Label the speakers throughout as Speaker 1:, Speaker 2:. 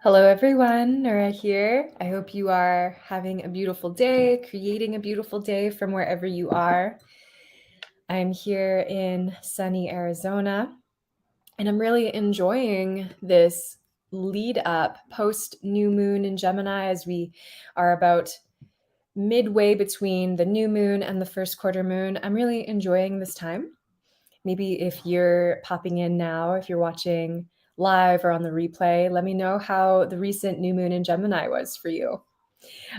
Speaker 1: Hello, everyone. Nura here. I hope you are having a beautiful day, creating a beautiful day from wherever you are. I'm here in sunny Arizona, and I'm really enjoying this lead up post new moon in Gemini as we are about midway between the new moon and the first quarter moon. I'm really enjoying this time. Maybe if you're popping in now, if you're watching live or on the replay, let me know how the recent new moon in Gemini was for you.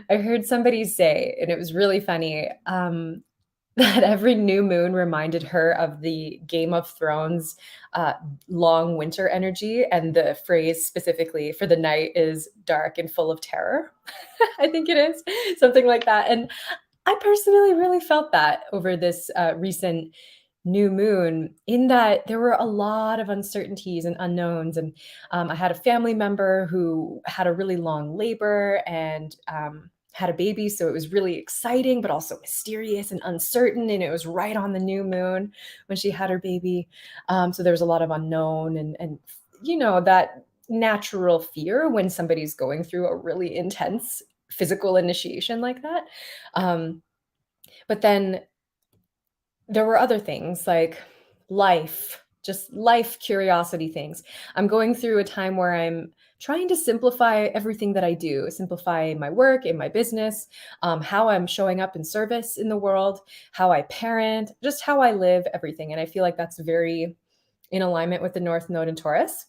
Speaker 1: I heard somebody say, and it was really funny, that every new moon reminded her of the Game of Thrones uh, long winter energy. And the phrase specifically for the night is dark and full of terror. I think it is something like that. And I personally really felt that over this recent new moon, in that there were a lot of uncertainties and unknowns. And I had a family member who had a really long labor and had a baby. So it was really exciting, but also mysterious and uncertain. And it was right on the new moon when she had her baby. So there was a lot of unknown and that natural fear when somebody's going through a really intense physical initiation like that. Um, but then there were other things like just life curiosity things. I'm going through a time where I'm trying to simplify everything that I do, simplify my work in my business, how I'm showing up in service in the world, how I parent, just how I live, everything. And I feel like that's very in alignment with the North Node in Taurus.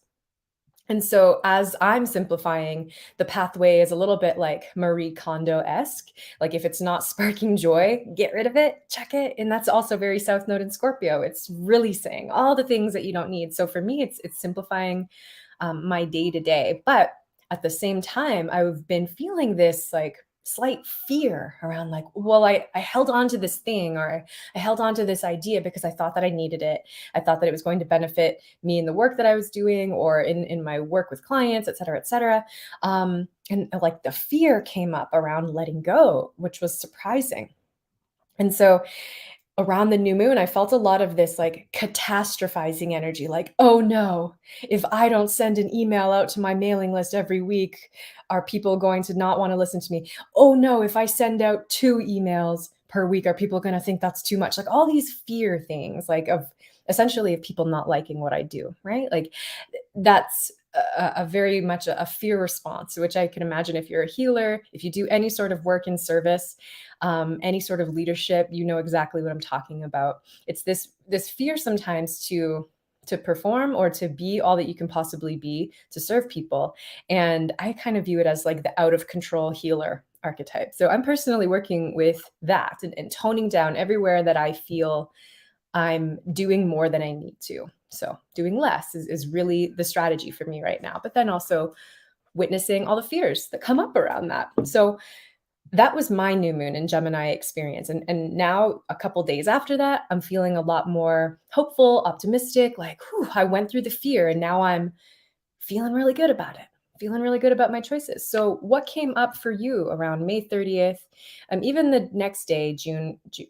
Speaker 1: And so, as I'm simplifying, the pathway is a little bit like Marie Kondo-esque. Like, if it's not sparking joy, get rid of it, check it. And that's also very South Node in Scorpio. It's really saying all the things that you don't need. So for me, it's simplifying my day to day. But at the same time, I've been feeling this like slight fear around like, well, I held on to this thing, or I held on to this idea because I thought that I needed it. I thought that it was going to benefit me in the work that I was doing or in my work with clients, et cetera, et cetera. And like the fear came up around letting go, which was surprising. And so around the new moon, I felt a lot of this like catastrophizing energy, like, oh no, if I don't send an email out to my mailing list every week, are people going to not want to listen to me? Oh no, if I send out 2 emails per week, are people going to think that's too much? Like all these fear things, like of essentially of people not liking what I do, right? Like that's a very much a fear response, which I can imagine if you're a healer, if you do any sort of work in service, any sort of leadership, you know exactly what I'm talking about. It's this fear sometimes to perform or to be all that you can possibly be to serve people. And I kind of view it as like the out of control healer archetype. So I'm personally working with that and toning down everywhere that I feel I'm doing more than I need to. So doing less is really the strategy for me right now. But then also witnessing all the fears that come up around that. So that was my new moon in Gemini experience. And now a couple days after that, I'm feeling a lot more hopeful, optimistic, like, whew, I went through the fear and now I'm feeling really good about it, feeling really good about my choices. So what came up for you around May 30th? Even the next day,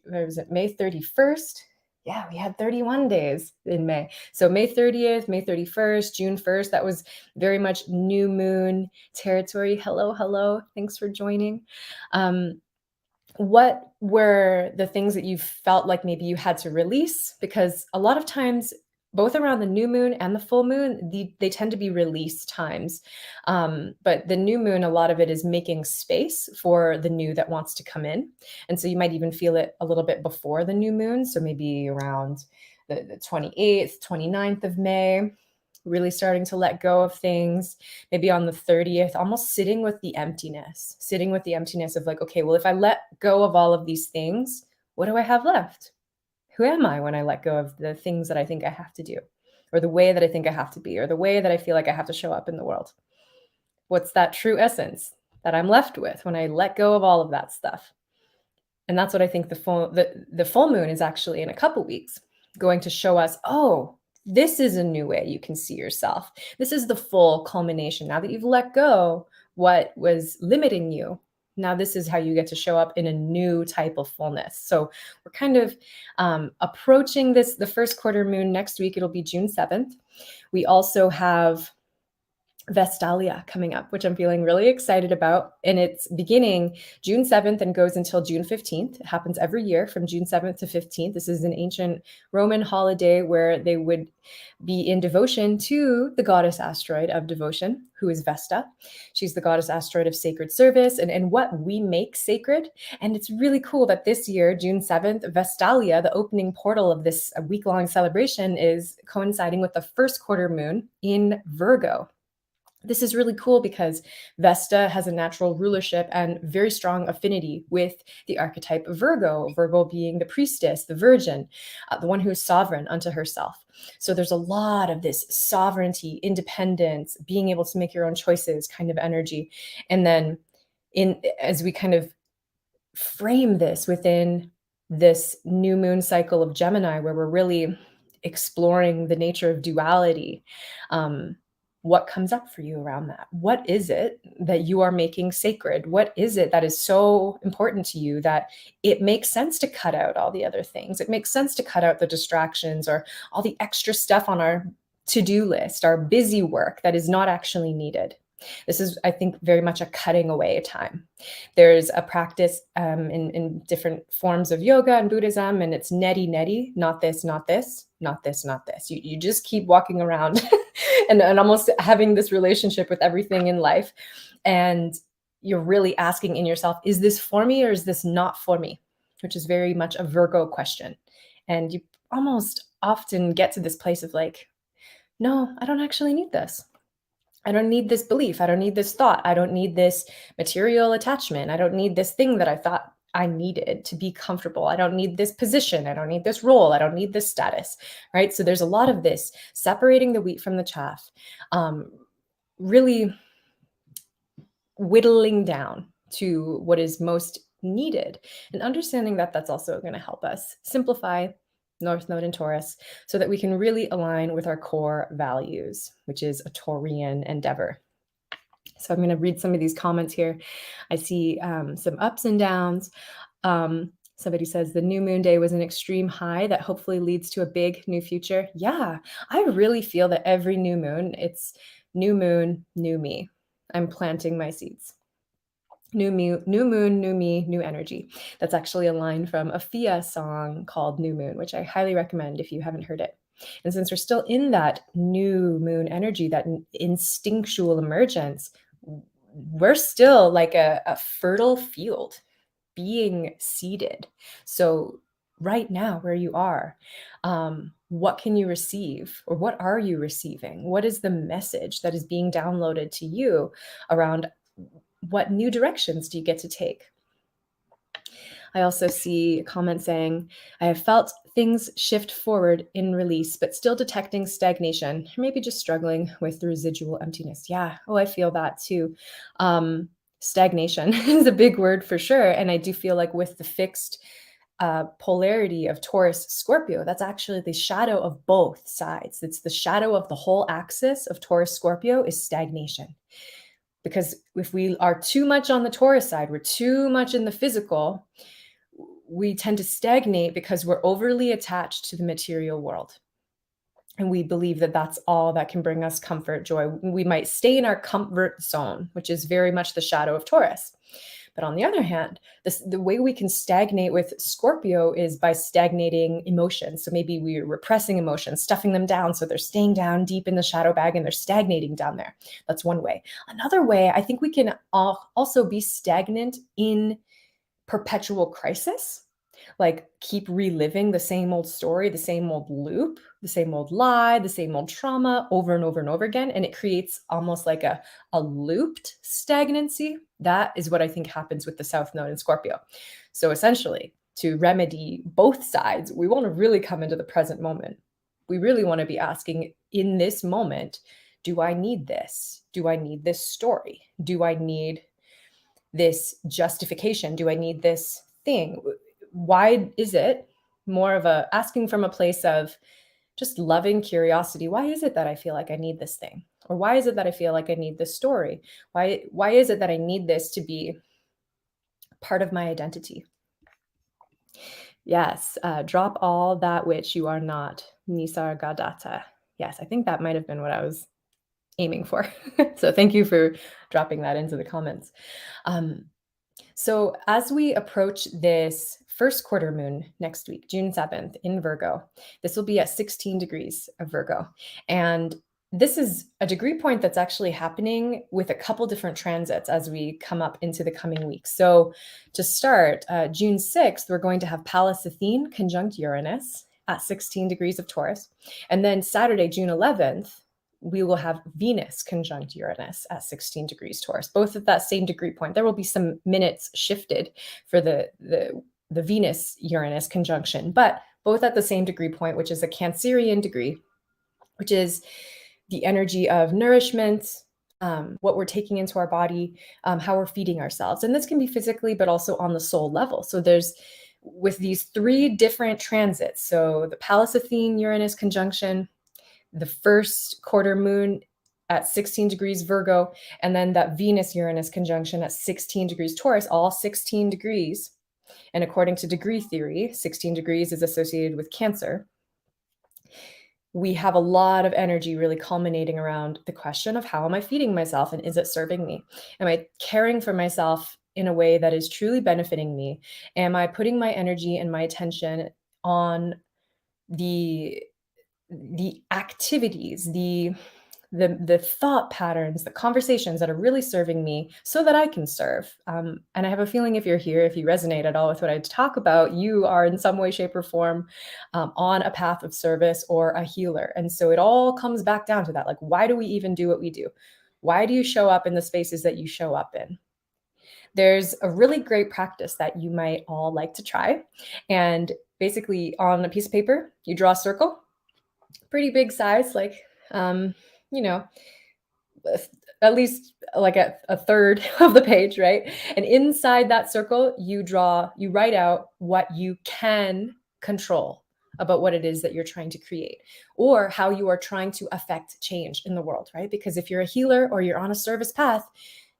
Speaker 1: or was it May 31st? Yeah, we had 31 days in May. So May 30th, May 31st, June 1st, that was very much new moon territory. Hello, hello. Thanks for joining. Um, what were the things that you felt like maybe you had to release? Because a lot of times, both around the new moon and the full moon, they tend to be release times. But the new moon, a lot of it is making space for the new that wants to come in. And so you might even feel it a little bit before the new moon. So maybe around the 28th, 29th of May, really starting to let go of things. Maybe on the 30th, almost sitting with the emptiness of like, okay, well, if I let go of all of these things, what do I have left? Who am I when I let go of the things that I think I have to do, or the way that I think I have to be, or the way that I feel like I have to show up in the world? What's that true essence that I'm left with when I let go of all of that stuff? And that's what I think the full moon is actually in a couple weeks going to show us, oh, this is a new way you can see yourself. This is the full culmination. Now that you've let go what was limiting you, now this is how you get to show up in a new type of fullness. So we're kind of approaching the first quarter moon next week. It'll be June 7th. We also have Vestalia coming up, which I'm feeling really excited about. And it's beginning June 7th and goes until June 15th. It happens every year from June 7th to 15th. This is an ancient Roman holiday where they would be in devotion to the goddess asteroid of devotion, who is Vesta. She's the goddess asteroid of sacred service and what we make sacred. And it's really cool that this year, June 7th, Vestalia, the opening portal of this week-long celebration, is coinciding with the first quarter moon in Virgo. This is really cool because Vesta has a natural rulership and very strong affinity with the archetype of Virgo, Virgo being the priestess, the virgin, the one who is sovereign unto herself. So there's a lot of this sovereignty, independence, being able to make your own choices kind of energy. And then as we kind of frame this within this new moon cycle of Gemini, where we're really exploring the nature of duality, what comes up for you around that? What is it that you are making sacred? What is it that is so important to you that it makes sense to cut out all the other things? It makes sense to cut out the distractions or all the extra stuff on our to-do list, our busy work that is not actually needed. This is, I think, very much a cutting away time. There's a practice in different forms of yoga and Buddhism, and it's neti neti, not this, not this, not this, not this. You just keep walking around and almost having this relationship with everything in life. And you're really asking in yourself, is this for me or is this not for me? Which is very much a Virgo question. And you almost often get to this place of like, no, I don't actually need this. I don't need this belief. I don't need this thought. I don't need this material attachment. I don't need this thing that I thought I needed to be comfortable. I don't need this position. I don't need this role. I don't need this status, right? So there's a lot of this separating the wheat from the chaff, really whittling down to what is most needed and understanding that that's also going to help us simplify North Node in Taurus so that we can really align with our core values, which is a Taurian endeavor. So I'm going to read some of these comments here. I see some ups and downs. Somebody says the new moon day was an extreme high that hopefully leads to a big new future. Yeah, I really feel that every new moon, it's new moon, new me. I'm planting my seeds. New moon, new me, new energy. That's actually a line from a Fia song called New Moon, which I highly recommend if you haven't heard it. And since we're still in that new moon energy, that instinctual emergence, we're still like a fertile field being seeded. So right now where you are, what can you receive or what are you receiving? What is the message that is being downloaded to you around what new directions do you get to take? I also see a comment saying, I have felt things shift forward in release, but still detecting stagnation, or maybe just struggling with the residual emptiness. Yeah. Oh, I feel that too. Stagnation is a big word for sure. And I do feel like with the fixed polarity of Taurus Scorpio, that's actually the shadow of both sides. It's the shadow of the whole axis of Taurus Scorpio is stagnation. Because if we are too much on the Taurus side, we're too much in the physical, we tend to stagnate because we're overly attached to the material world. And we believe that that's all that can bring us comfort, joy. We might stay in our comfort zone, which is very much the shadow of Taurus. But on the other hand, the way we can stagnate with Scorpio is by stagnating emotions. So maybe we're repressing emotions, stuffing them down. So they're staying down deep in the shadow bag and they're stagnating down there. That's one way. Another way, I think we can also be stagnant in perpetual crisis, like keep reliving the same old story, the same old loop, the same old lie, the same old trauma over and over and over again. And it creates almost like a looped stagnancy. That is what I think happens with the South Node in Scorpio. So essentially, to remedy both sides, we want to really come into the present moment. We really want to be asking in this moment, do I need this? Do I need this story? Do I need this justification? Do I need this thing? Why is it more of a asking from a place of just loving curiosity? Why is it that I feel like I need this thing? Or why is it that I feel like I need this story? Why is it that I need this to be part of my identity? Yes, drop all that which you are not. Nisargadatta. Yes, I think that might have been what I was aiming for. So thank you for dropping that into the comments. Um, so as we approach this first quarter moon next week, June 7th in Virgo, this will be at 16 degrees of Virgo. And this is a degree point that's actually happening with a couple different transits as we come up into the coming weeks. So to start, June 6th, we're going to have Pallas Athene conjunct Uranus at 16 degrees of Taurus. And then Saturday, June 11th, we will have Venus conjunct Uranus at 16 degrees Taurus, both at that same degree point. There will be some minutes shifted for the Venus Uranus conjunction, but both at the same degree point, which is a Cancerian degree, which is the energy of nourishment, what we're taking into our body, how we're feeding ourselves. And this can be physically, but also on the soul level. So there's, with these three different transits, so the Pallas Athene Uranus conjunction, the first quarter moon at 16 degrees Virgo, and then that Venus Uranus conjunction at 16 degrees Taurus, all 16 degrees. And according to degree theory, 16 degrees is associated with Cancer. We have a lot of energy really culminating around the question of how am I feeding myself and is it serving me? Am I caring for myself in a way that is truly benefiting me? Am I putting my energy and my attention on the activities, the thought patterns, the conversations that are really serving me so that I can serve? And I have a feeling if you're here, if you resonate at all with what I talk about, you are in some way, shape, or form on a path of service or a healer. And so it all comes back down to that. Like, why do we even do what we do? Why do you show up in the spaces that you show up in? There's a really great practice that you might all like to try. And basically, on a piece of paper, you draw a circle, pretty big size, like, you know, at least like a third of the page, right? And inside that circle, you write out what you can control about what it is that you're trying to create or how you are trying to affect change in the world, right? Because if you're a healer or you're on a service path,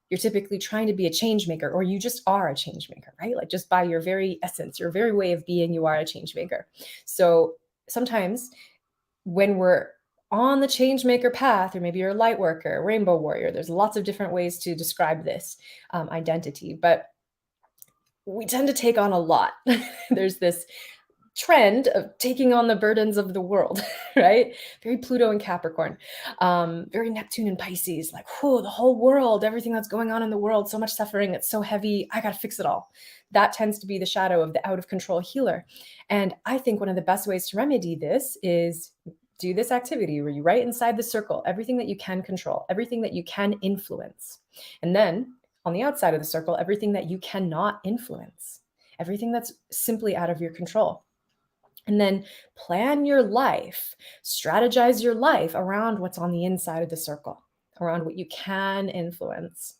Speaker 1: you're typically trying to be a change maker, or you just are a change maker, right? Like just by your very essence, your very way of being, you are a change maker. So sometimes when we're on the change maker path, or maybe you're a light worker, rainbow warrior, there's lots of different ways to describe this identity, but we tend to take on a lot. There's this trend of taking on the burdens of the world, right? Very Pluto and Capricorn, very Neptune and Pisces, like, whoa, the whole world, everything that's going on in the world, so much suffering, it's so heavy, I got to fix it all. That tends to be the shadow of the out of control healer. And I think one of the best ways to remedy this is do this activity where you write inside the circle everything that you can control, everything that you can influence. And then on the outside of the circle, everything that you cannot influence, everything that's simply out of your control. And then plan your life, strategize your life around what's on the inside of the circle, around what you can influence.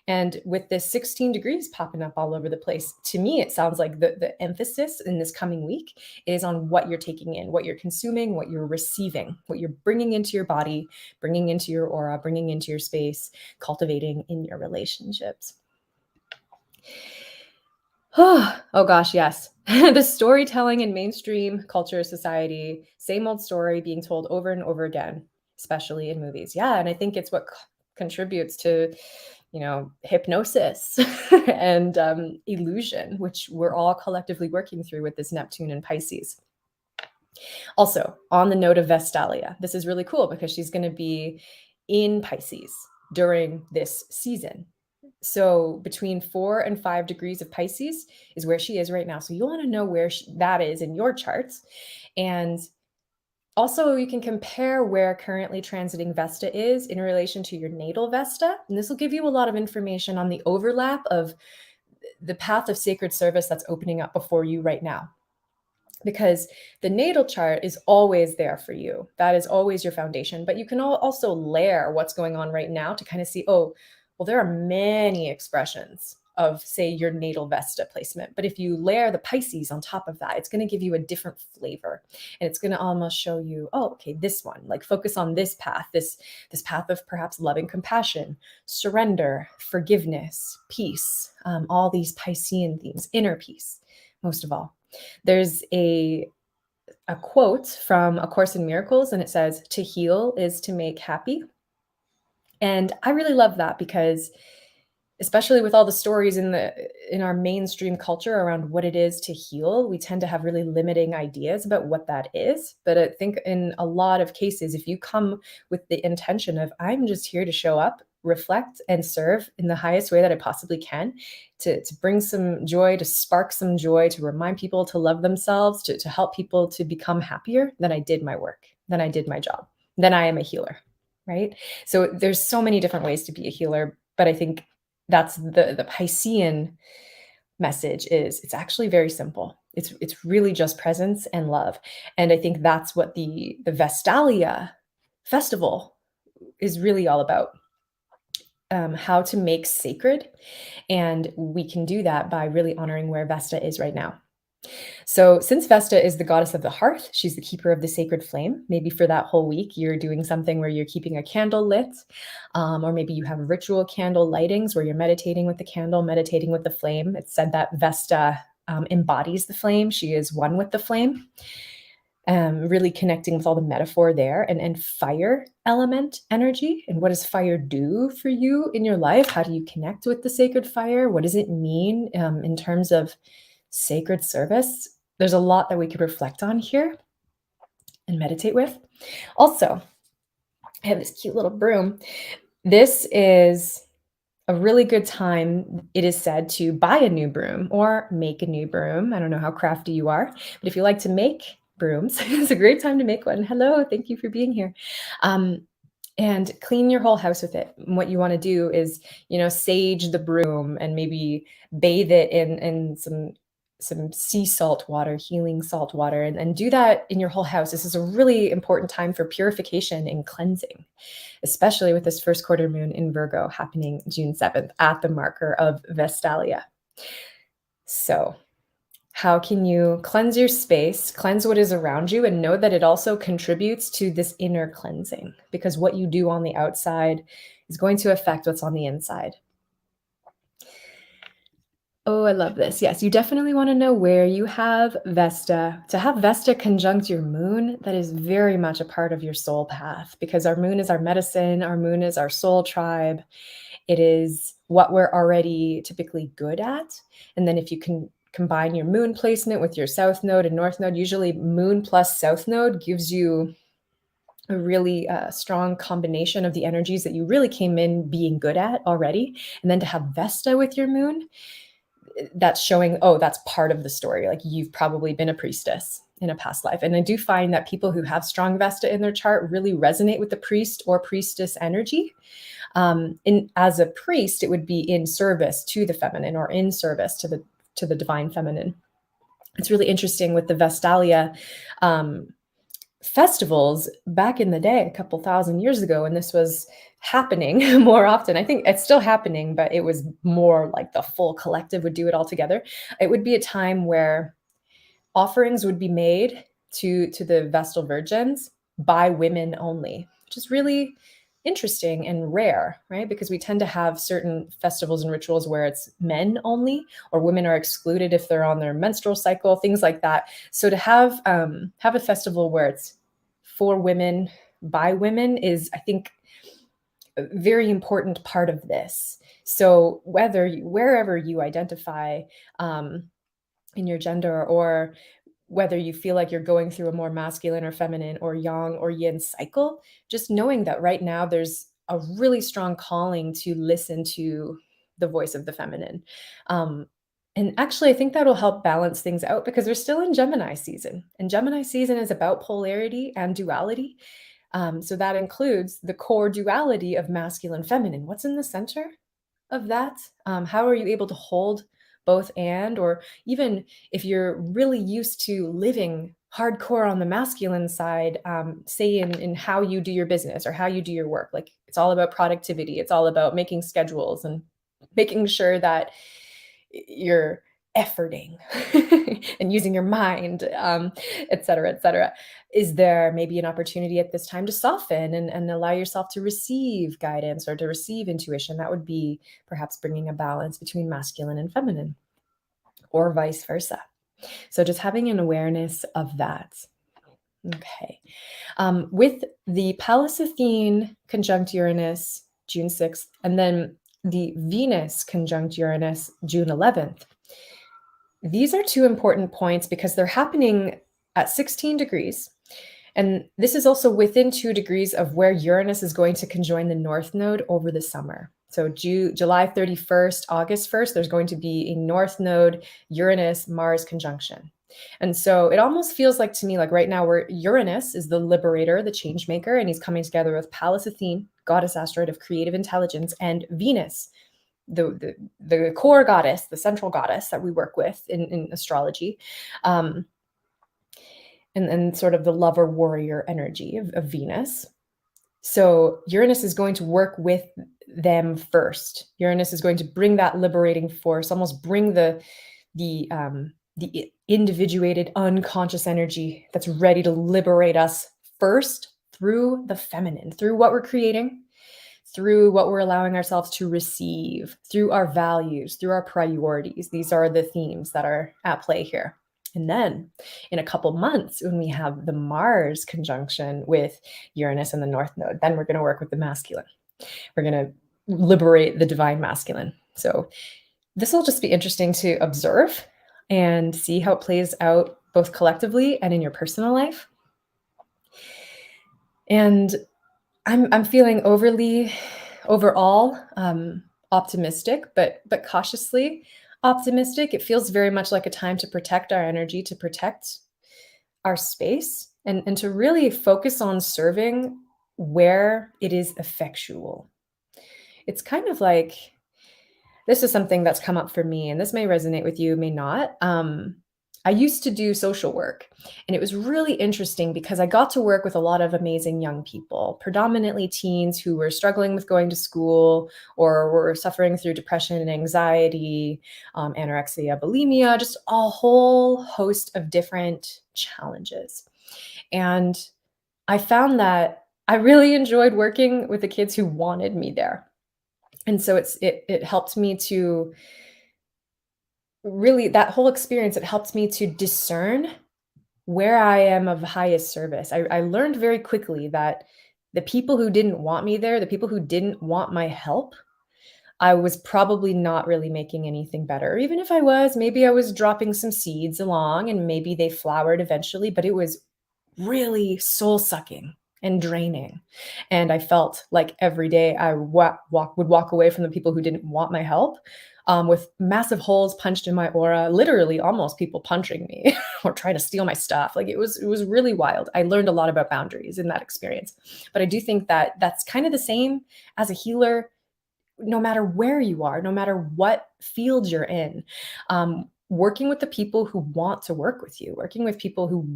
Speaker 1: And with this 16 degrees popping up all over the place, to me, it sounds like the emphasis in this coming week is on what you're taking in, what you're consuming, what you're receiving, what you're bringing into your body, bringing into your aura, bringing into your space, cultivating in your relationships. Oh gosh, yes. The storytelling in mainstream culture, society, same old story being told over and over again, especially in movies. Yeah, and I think it's what contributes to, hypnosis and illusion, which we're all collectively working through with this Neptune and Pisces. Also, on the note of Vestalia, this is really cool because she's going to be in Pisces during this season. So between 4 and 5 degrees of Pisces is where she is right now. So you want to know where that is in your charts. And also you can compare where currently transiting Vesta is in relation to your natal Vesta. And this will give you a lot of information on the overlap of the path of sacred service that's opening up before you right now. Because the natal chart is always there for you. That is always your foundation. But you can also layer what's going on right now to kind of see, oh, well, there are many expressions of, say, your natal Vesta placement. But if you layer the Pisces on top of that, it's going to give you a different flavor. And it's going to almost show you, oh, okay, this one, like focus on this path, this path of perhaps loving compassion, surrender, forgiveness, peace, all these Piscean themes, inner peace, most of all. There's a quote from A Course in Miracles, and it says, "To heal is to make happy." And I really love that because especially with all the stories in our mainstream culture around what it is to heal, we tend to have really limiting ideas about what that is. But I think in a lot of cases, if you come with the intention of, I'm just here to show up, reflect, and serve in the highest way that I possibly can, to bring some joy, to spark some joy, to remind people to love themselves, to help people to become happier, then I did my work, then I did my job, then I am a healer, right? So there's so many different ways to be a healer, but I think that's the Piscean message is it's actually very simple. It's really just presence and love. And I think that's what the Vestalia festival is really all about. How to make sacred. And we can do that by really honoring where Vesta is right now. So, since Vesta is the goddess of the hearth, she's the keeper of the sacred flame. Maybe for that whole week, you're doing something where you're keeping a candle lit, or maybe you have ritual candle lightings where you're meditating with the candle, meditating with the flame. It's said that Vesta embodies the flame, she is one with the flame. Really connecting with all the metaphor there and fire element energy. And what does fire do for you in your life? How do you connect with the sacred fire? What does it mean in terms of sacred service? There's a lot that we could reflect on here and meditate with. Also, I have this cute little broom. This is a really good time, it is said, to buy a new broom or make a new broom. I don't know how crafty you are, but if you like to make brooms, it's a great time to make one. Hello, thank you for being here. And clean your whole house with it. And what you want to do is, sage the broom and maybe bathe it in some sea salt water, healing salt water, and do that in your whole house. This is a really important time for purification and cleansing, especially with this first quarter moon in Virgo happening June 7th at the marker of Vestalia. So, how can you cleanse your space, cleanse what is around you, and know that it also contributes to this inner cleansing? Because what you do on the outside is going to affect what's on the inside. Oh, I love this. Yes, you definitely want to know where you have Vesta. To have Vesta conjunct your moon, that is very much a part of your soul path because our moon is our medicine, our moon is our soul tribe. It is what we're already typically good at. And then if you can combine your moon placement with your south node and north node, usually moon plus south node gives you a really strong combination of the energies that you really came in being good at already. And then to have Vesta with your moon, that's showing, oh, that's part of the story. Like you've probably been a priestess in a past life. And I do find that people who have strong Vesta in their chart really resonate with the priest or priestess energy. As a priest, it would be in service to the feminine or in service to the divine feminine. It's really interesting with the Vestalia festivals back in the day, a couple thousand years ago, and this was happening more often. I think it's still happening, but it was more like the full collective would do it all together. It would be a time where offerings would be made to the Vestal Virgins by women only, which is really interesting and rare, right? Because we tend to have certain festivals and rituals where it's men only, or women are excluded if they're on their menstrual cycle, things like that. So to have a festival where it's for women by women is, I think, a very important part of this. So wherever you identify in your gender, or whether you feel like you're going through a more masculine or feminine or yang or yin cycle, just knowing that right now there's a really strong calling to listen to the voice of the feminine. And actually, I think that'll help balance things out because we're still in Gemini season. And Gemini season is about polarity and duality. So that includes the core duality of masculine, feminine. What's in the center of that? How are you able to hold both and, or even if you're really used to living hardcore on the masculine side, say in how you do your business or how you do your work, like it's all about productivity. It's all about making schedules and making sure that you're efforting and using your mind, et cetera, et cetera. Is there maybe an opportunity at this time to soften and allow yourself to receive guidance or to receive intuition? That would be perhaps bringing a balance between masculine and feminine, or vice versa. So just having an awareness of that. Okay. With the Pallas Athene conjunct Uranus June 6th, and then the Venus conjunct Uranus, June 11th. These are two important points because they're happening at 16 degrees. And this is also within 2 degrees of where Uranus is going to conjoin the North Node over the summer. So July 31st, August 1st, there's going to be a North Node Uranus-Mars conjunction. And so it almost feels like to me, like right now, where Uranus is the liberator, the change maker, and he's coming together with Pallas Athene, goddess asteroid of creative intelligence, and Venus, the core goddess, the central goddess that we work with in astrology, and sort of the lover warrior energy of Venus. So Uranus is going to work with them first. Uranus is going to bring that liberating force, almost bring the individuated unconscious energy that's ready to liberate us first through the feminine, through what we're creating, through what we're allowing ourselves to receive, through our values, through our priorities. These are the themes that are at play here. And then in a couple months, when we have the Mars conjunction with Uranus and the North Node, then we're going to work with the masculine. We're going to liberate the divine masculine. So this will just be interesting to observe and see how it plays out both collectively and in your personal life. And I'm feeling overall optimistic, but cautiously optimistic. It feels very much like a time to protect our energy, to protect our space, and to really focus on serving where it is effectual. It's kind of like, this is something that's come up for me, and this may resonate with you, may not. I used to do social work, and it was really interesting because I got to work with a lot of amazing young people, predominantly teens who were struggling with going to school or were suffering through depression and anxiety, anorexia, bulimia, just a whole host of different challenges. And I found that I really enjoyed working with the kids who wanted me there. And so it helped me to really, that whole experience, it helped me to discern where I am of highest service. I learned very quickly that the people who didn't want me there, the people who didn't want my help, I was probably not really making anything better. Even if I was, maybe I was dropping some seeds along and maybe they flowered eventually, but it was really soul sucking and draining. And I felt like every day I would walk away from the people who didn't want my help, with massive holes punched in my aura, literally almost people punching me or trying to steal my stuff. Like it was really wild. I learned a lot about boundaries in that experience. But I do think that that's kind of the same as a healer, no matter where you are, no matter what field you're in. Working with the people who want to work with you, working with people who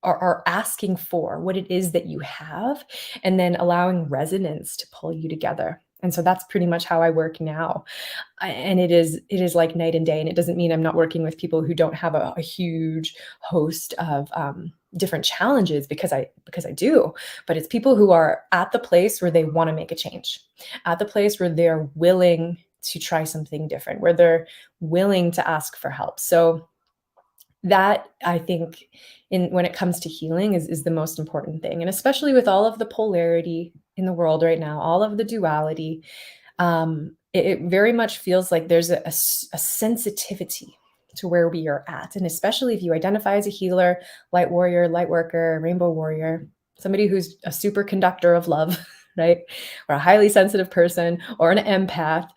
Speaker 1: are asking for what it is that you have, and then allowing resonance to pull you together. And so that's pretty much how I work now. And it is like night and day. And it doesn't mean I'm not working with people who don't have a huge host of different challenges, because I do. But it's people who are at the place where they want to make a change, at the place where they're willing to try something different, where they're willing to ask for help. So that, I think, when it comes to healing, is the most important thing. And especially with all of the polarity in the world right now, all of the duality, it very much feels like there's a sensitivity to where we are at. And especially if you identify as a healer, light warrior, light worker, rainbow warrior, somebody who's a superconductor of love, right? Or a highly sensitive person or an empath,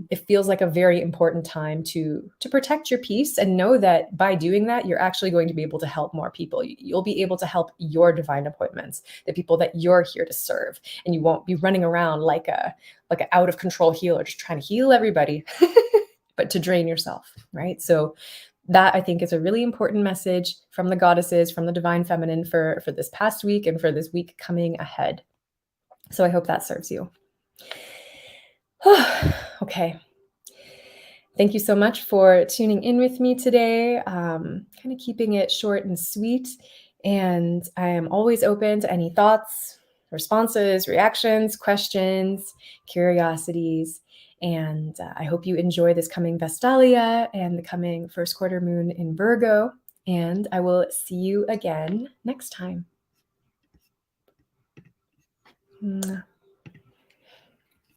Speaker 1: it feels like a very important time to protect your peace and know that by doing that, you're actually going to be able to help more people. You'll be able to help your divine appointments, the people that you're here to serve, and you won't be running around like an out of control healer, just trying to heal everybody, but to drain yourself, right? So that, I think, is a really important message from the goddesses, from the divine feminine for this past week and for this week coming ahead. So I hope that serves you. Okay. Thank you so much for tuning in with me today. Kind of keeping it short and sweet. And I am always open to any thoughts, responses, reactions, questions, curiosities. And I hope you enjoy this coming Vestalia and the coming first quarter moon in Virgo. And I will see you again next time. Mwah.